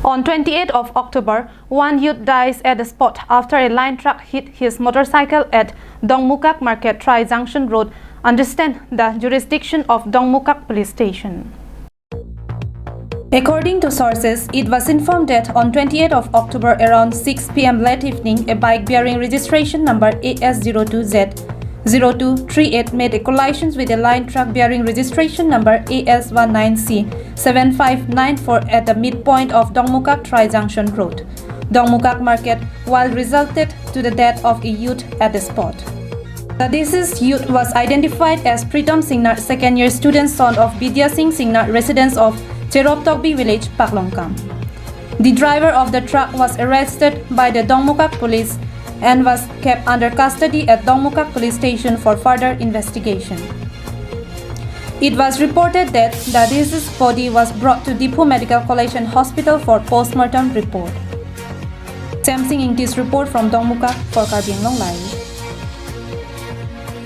On 28th of October, one youth dies at the spot after a line truck hit his motorcycle at Dongmukak Market Tri-Junction Road. Understand the jurisdiction of Dongmukak Police Station. According to sources, it was informed that on 28th of October around 6 p.m. late evening, a bike bearing registration number AS02Z0238 made a collision with a line truck bearing registration number AS19C7594 at the midpoint of Dongmukak Tri-Junction Road, Dongmukak Market, while resulted to the death of a youth at the spot. The deceased youth was identified as Pritam Singnar, second-year student, son of Bidya Singh Singnar, residents of Cheroptokbi village, Paklongkam. The driver of the truck was arrested by the Dongmukak police and was kept under custody at Dongmukak police station for further investigation. It was reported that the deceased body was brought to Dipu Medical College and Hospital for post-mortem report. Samsing English report from Dongmukak for Karbin Long Live.